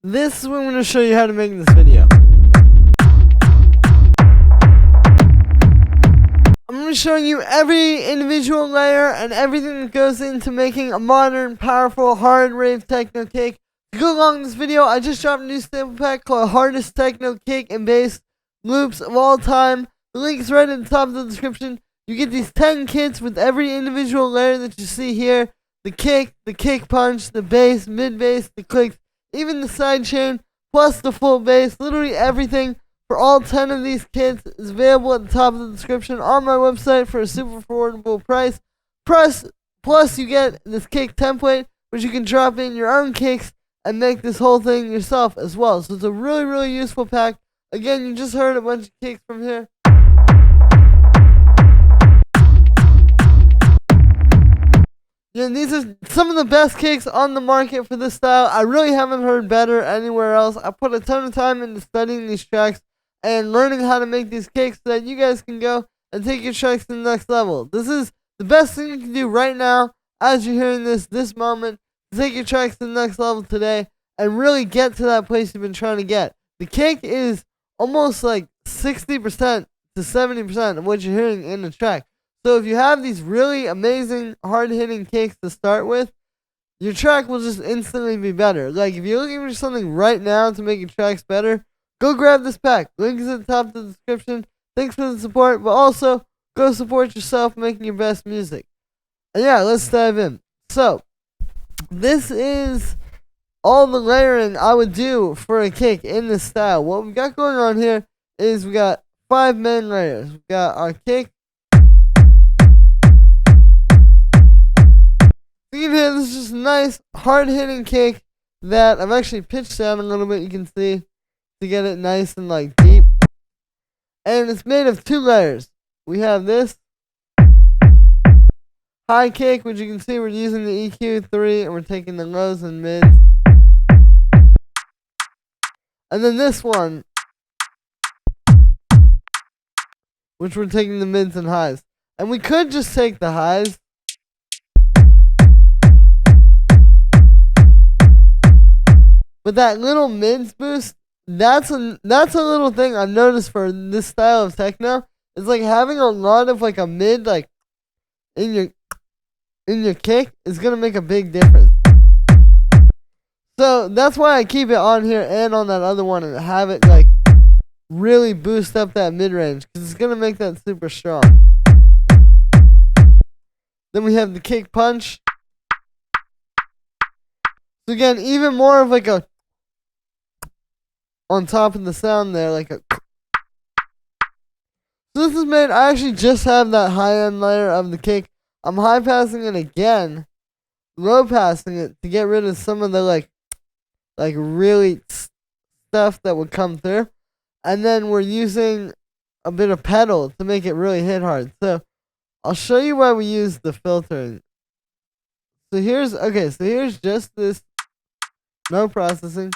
this is what I'm going to show you how to make in this video. I'm going to show you every individual layer and everything that goes into making a modern, powerful, hard rave techno cake. To go along with this video, I just dropped a new sample pack called Hardest Techno Cake and Bass Loops of All Time. The link is right at the top of the description. You get these 10 kits with every individual layer that you see here. The kick punch, the bass, mid-bass, the clicks, even the sidechain, plus the full bass. Literally everything for all 10 of these kits is available at the top of the description on my website for a super affordable price. Plus you get this cake template, which you can drop in your own cakes and make this whole thing yourself as well. So it's a really, really useful pack. Again, you just heard a bunch of cakes from here. Yeah, these are some of the best cakes on the market for this style. I really haven't heard better anywhere else. I put a ton of time into studying these tracks and learning how to make these cakes so that you guys can go and take your tracks to the next level. This is the best thing you can do right now as you're hearing this moment, to take your tracks to the next level today and really get to that place you've been trying to get. The cake is almost like 60% to 70% of what you're hearing in the track. So if you have these really amazing, hard-hitting cakes to start with, your track will just instantly be better. Like, if you're looking for something right now to make your tracks better, go grab this pack. Link is at the top of the description. Thanks for the support, but also, go support yourself making your best music. And yeah, let's dive in. So, this is all the layering I would do for a cake in this style. What we got going on here is we got 5 main layers. We got our cake. You can hear this is just a nice, hard-hitting cake that I've actually pitched down a little bit, you can see, to get it nice and, like, deep. And it's made of 2 layers. We have this high cake, which you can see we're using the EQ3, and we're taking the lows and mids. And then this one, which we're taking the mids and highs. And we could just take the highs, but that little mids boost, that's a little thing I've noticed for this style of techno. It's like having a lot of like a mid like in your kick is gonna make a big difference. So that's why I keep it on here and on that other one and have it like really boost up that mid range because it's gonna make that super strong. Then we have the kick punch. So again, even more of like a on top of the sound there, like a. So this is made, I actually just have that high end layer of the cake. I'm high passing it again, low passing it to get rid of some of the like really stuff that would come through. And then we're using a bit of pedal to make it really hit hard. So I'll show you why we use the filtering. So here's just this, no processing.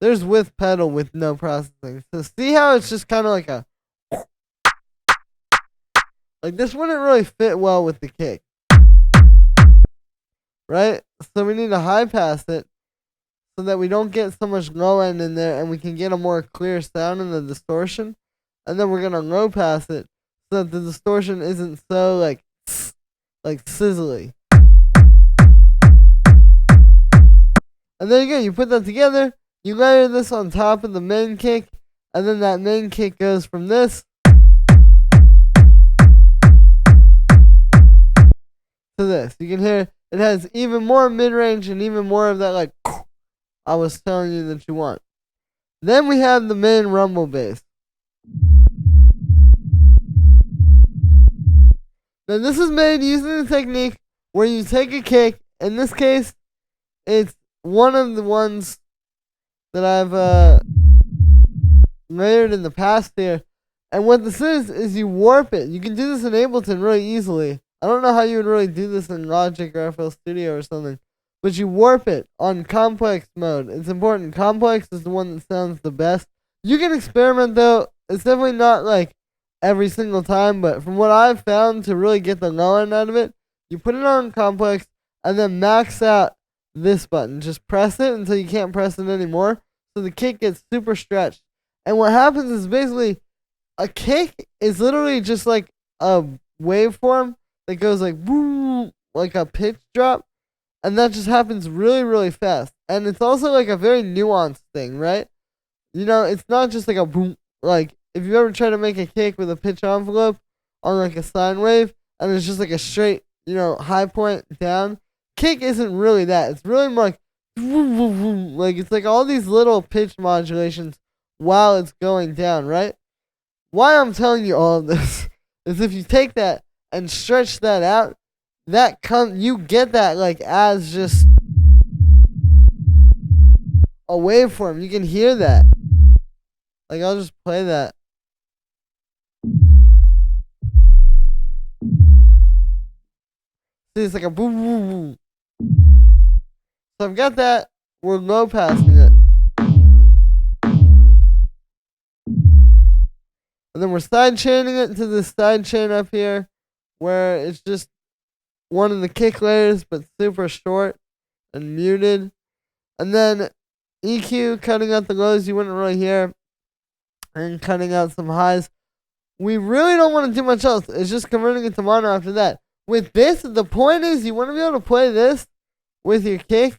There's with pedal with no processing. So see how it's just kind of like a. Like this wouldn't really fit well with the kick. Right? So we need to high pass it so that we don't get so much low end in there and we can get a more clear sound in the distortion. And then we're going to low pass it so that the distortion isn't so like sizzly. And there you go. You put that together. You layer this on top of the main kick, and then that main kick goes from this to this. You can hear it has even more mid-range and even more of that like I was telling you that you want. Then we have the main rumble bass. Now this is made using the technique where you take a kick. In this case, it's one of the ones that I've layered in the past here. And what this is you warp it. You can do this in Ableton really easily. I don't know how you would really do this in Logic or FL Studio or something. But you warp it on complex mode. It's important. Complex is the one that sounds the best. You can experiment though. It's definitely not like every single time. But from what I've found to really get the low end out of it, you put it on complex and then max out this button. Just press it until you can't press it anymore. So the kick gets super stretched. And what happens is basically a kick is literally just like a waveform that goes like boom, like a pitch drop. And that just happens really, really fast. And it's also like a very nuanced thing, right? You know, it's not just like a boom. Like, if you ever try to make a kick with a pitch envelope on like a sine wave, and it's just like a straight, you know, high point down, kick isn't really that. It's really more like, like it's like all these little pitch modulations while it's going down, right? Why I'm telling you all of this is if you take that and stretch that out, you get that like as just a waveform. You can hear that. Like, I'll just play that. See, it's like a boom, boom, boom. So I've got that. We're low passing it. And then we're side chaining it to this side chain up here, where it's just one of the kick layers, but super short and muted. And then EQ, cutting out the lows you wouldn't really hear, and cutting out some highs. We really don't want to do much else. It's just converting it to mono after that. With this, the point is you want to be able to play this with your kick.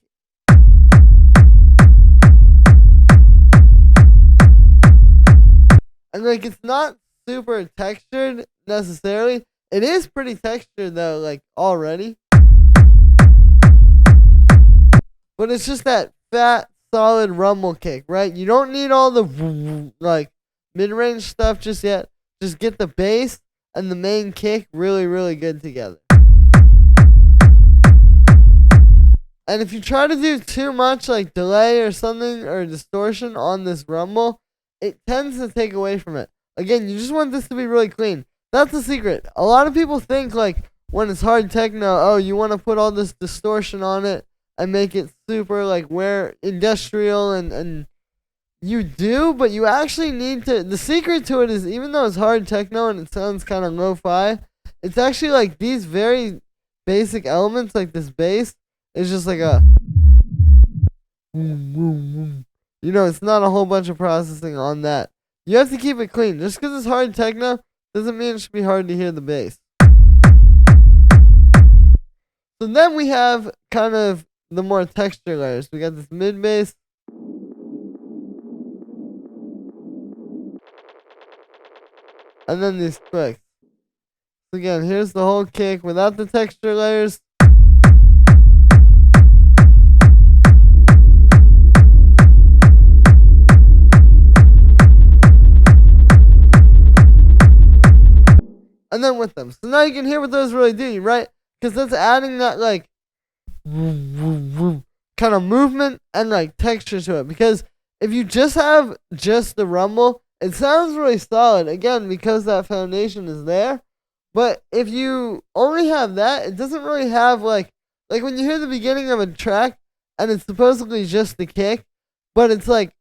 And like, it's not super textured necessarily. It is pretty textured though, like already. But it's just that fat, solid rumble kick, right? You don't need all the like mid-range stuff just yet. Just get the bass and the main kick really, really good together. And if you try to do too much like delay or something or distortion on this rumble, it tends to take away from it. Again, you just want this to be really clean. That's the secret. A lot of people think like when it's hard techno, oh, you want to put all this distortion on it and make it super like where industrial and you do, but you actually need to. The secret to it is, even though it's hard techno and it sounds kind of lo-fi, it's actually like these very basic elements, like this bass, is just like a. You know, it's not a whole bunch of processing on that. You have to keep it clean. Just because it's hard techno doesn't mean it should be hard to hear the bass. So then we have kind of the more texture layers. We got this mid bass. And then these clicks. So again, here's the whole kick without the texture layers. And then with them. So now you can hear what those really do, right? Because that's adding that like kind of movement and like texture to it. Because if you just have just the rumble, it sounds really solid, again, because that foundation is there. But if you only have that, it doesn't really have like when you hear the beginning of a track and it's supposedly just the kick, but it's like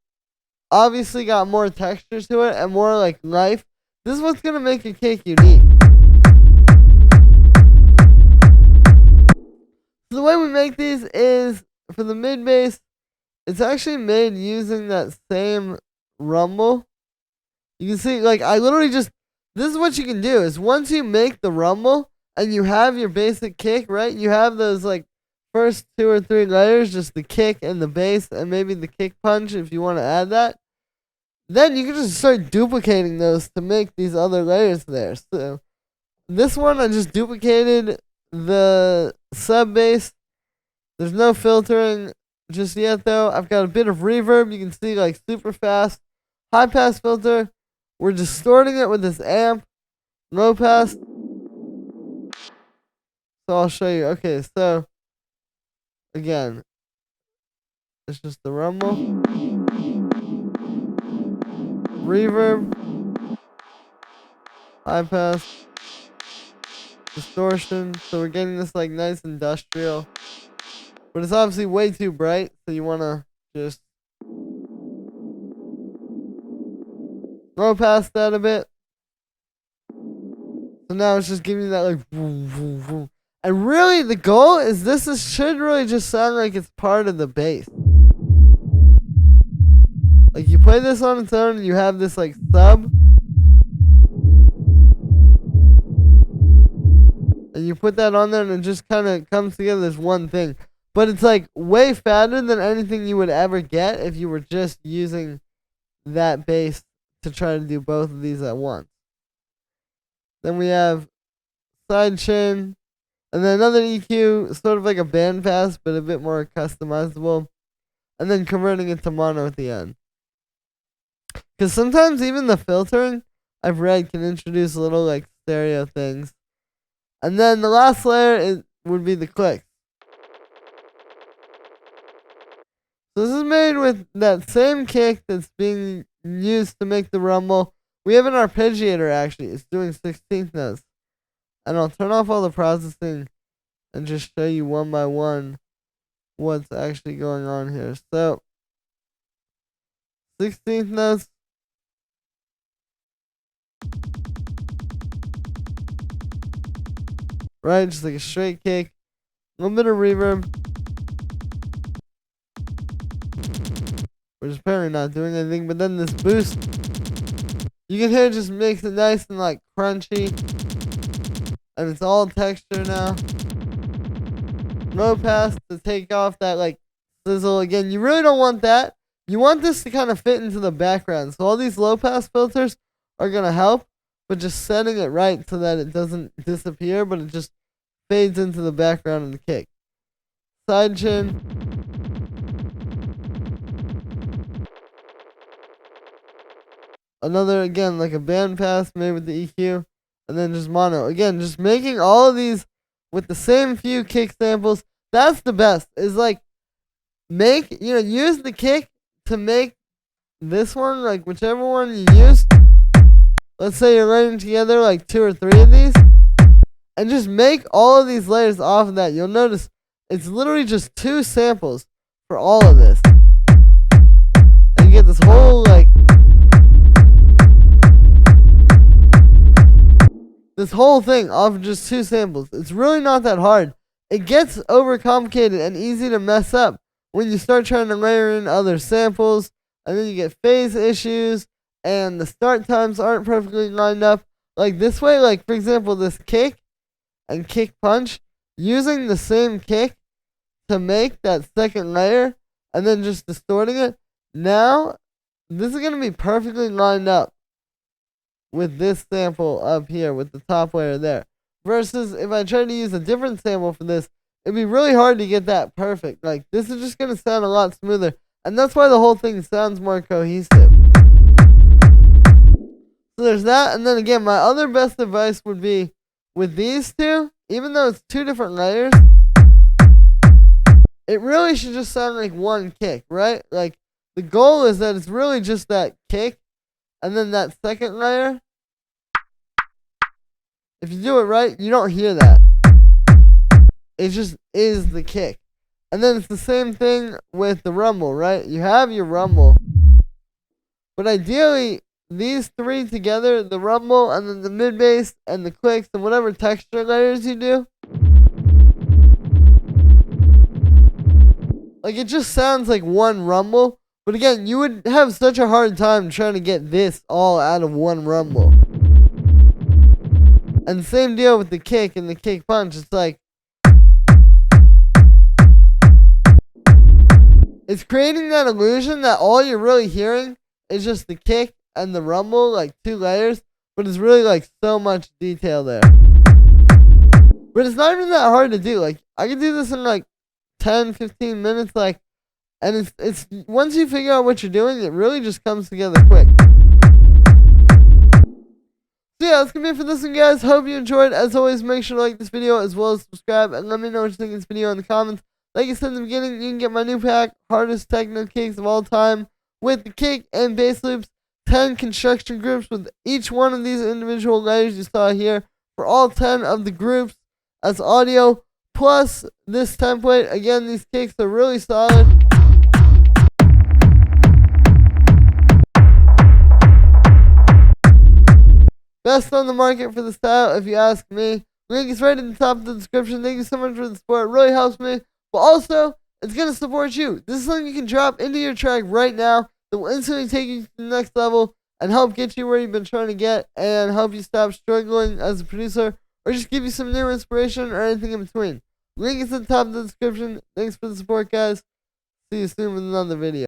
obviously got more texture to it and more like life. This is what's gonna make a kick unique. So the way we make these is for the mid bass, it's actually made using that same rumble. You can see, like, I literally just, this is what you can do, is once you make the rumble, and you have your basic kick, right, you have those, like, first 2 or 3 layers, just the kick and the bass, and maybe the kick punch if you want to add that, then you can just start duplicating those to make these other layers there. So, this one, I just duplicated the sub bass. There's no filtering just yet, though. I've got a bit of reverb, you can see, like, super fast. High pass filter. We're distorting it with this amp. Low pass. So I'll show you. Okay, so again, it's just the rumble. Reverb. High pass. Distortion. So we're getting this like nice industrial. But it's obviously way too bright, so you wanna just low pass that a bit. So now it's just giving you that like boom, boom, boom. And really, the goal is should really just sound like it's part of the bass. Like you play this on its own and you have this like sub. And you put that on there and it just kind of comes together as one thing. But it's like way fatter than anything you would ever get if you were just using that bass to try to do both of these at once. Then we have sidechain, and then another EQ, sort of like a bandpass, but a bit more customizable. And then converting it to mono at the end. Because sometimes even the filtering, I've read, can introduce little like stereo things. And then the last layer would be the clicks. So this is made with that same kick that's being used to make the rumble. We have an arpeggiator actually. It's doing 16th notes. And I'll turn off all the processing and just show you one by one what's actually going on here. So 16th notes. Right, just like a straight kick. A little bit of reverb. Which is apparently not doing anything, but then this boost, you can hear it just makes it nice and like crunchy. And it's all texture now. Low pass to take off that like sizzle. Again, you really don't want that. You want this to kind of fit into the background. So all these low pass filters are going to help, but just setting it right so that it doesn't disappear, but it just fades into the background of the kick. Sidechain. Another, again, like a band pass made with the EQ. And then just mono. Again, just making all of these with the same few kick samples. That's the best. Is like, use the kick to make this one, like whichever one you use. Let's say you're layering together like 2 or 3 of these. And just make all of these layers off of that. You'll notice it's literally just 2 samples for all of this. And you get this whole like, this whole thing off of just 2 samples. It's really not that hard. It gets overcomplicated and easy to mess up when you start trying to layer in other samples, and then you get phase issues, and the start times aren't perfectly lined up. Like this way, like for example, this kick and kick punch, using the same kick to make that second layer, and then just distorting it. Now, this is going to be perfectly lined up with this sample up here, with the top layer there. Versus if I try to use a different sample for this, it'd be really hard to get that perfect. Like, this is just going to sound a lot smoother. And that's why the whole thing sounds more cohesive. So there's that. And then again, my other best advice would be, with these two, even though it's 2 different layers, it really should just sound like one kick, right? Like, the goal is that it's really just that kick. And then that second layer, if you do it right, you don't hear that. It just is the kick. And then it's the same thing with the rumble, right? You have your rumble. But ideally, these 3 together, the rumble and then the mid bass and the clicks and whatever texture layers you do, like it just sounds like one rumble. But again, you would have such a hard time trying to get this all out of one rumble. And same deal with the kick and the kick punch. It's like, it's creating that illusion that all you're really hearing is just the kick and the rumble, like 2 layers. But it's really like so much detail there. But it's not even that hard to do. Like, I could do this in like 10, 15 minutes, like. And it's once you figure out what you're doing, it really just comes together quick. So yeah, that's gonna be it for this one, guys. Hope you enjoyed. As always, make sure to like this video as well as subscribe, and let me know what you think of this video in the comments. Like I said in the beginning, you can get my new pack, hardest techno kicks of all time, with the kick and bass loops, 10 construction groups with each one of these individual layers you saw here for all 10 of the groups as audio, plus this template. Again, these kicks are really solid. Best on the market for the style, if you ask me. Link is right at the top of the description. Thank you so much for the support. It really helps me. But also, it's going to support you. This is something you can drop into your track right now that will instantly take you to the next level and help get you where you've been trying to get and help you stop struggling as a producer or just give you some new inspiration or anything in between. Link is at the top of the description. Thanks for the support, guys. See you soon with another video.